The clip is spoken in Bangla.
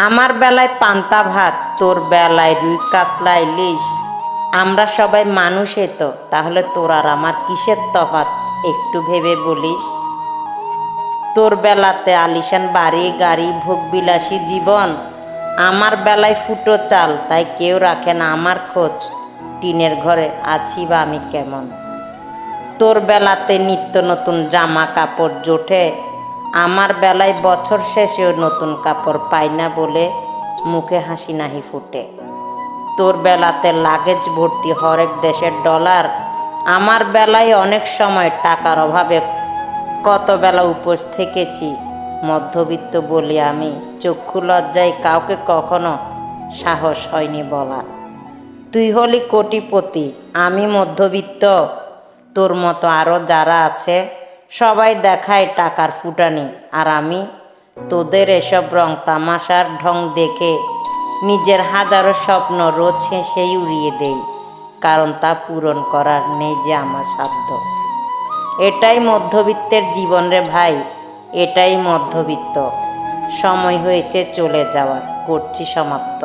আমার বেলায় পান্তা ভাত, তোর বেলায় রুই কাতলা ইলিশ। আমরা সবাই মানুষই তো, তাহলে তোর আর আমার কিসের তফাৎ একটু ভেবে বলিস। তোর বেলাতে আলিশান বাড়ি গাড়ি ভোগবিলাসী জীবন, আমার বেলায় ফুটো চাল, তাই কেউ রাখে না আমার খোঁজ। টিনের ঘরে আছি বা আমি কেমন। তোর বেলাতে নিত্য নতুন জামা কাপড় জোটে, আমার বেলায় বছর শেষেও নতুন কাপড় পাই না বলে মুখে হাসি নাহি ফুটে। তোর বেলাতে লাগেজ ভর্তি হরেক দেশের ডলার, আমার বেলায় অনেক সময় টাকার অভাবে কত বেলা উপোস থেকেছি। মধ্যবিত্ত বলি আমি, চক্ষু লজ্জায় কাউকে কখনো সাহস হয়নি বলা। তুই হলি কোটিপতি, আমি মধ্যবিত্ত। তোর মতো আরও যারা আছে সবাই দেখায় টাকার ফুটানি, আর আমি তোদের এসব রং তামাশার ঢং দেখে নিজের হাজারো স্বপ্ন রোজ হেসেই উড়িয়ে দেই, কারণ তা পূরণ করার নেই যে আমার সাধ্য। এটাই মধ্যবিত্তের জীবন রে ভাই, এটাই মধ্যবিত্ত। সময় হয়েছে চলে যাওয়ার, করছি সমাপ্ত।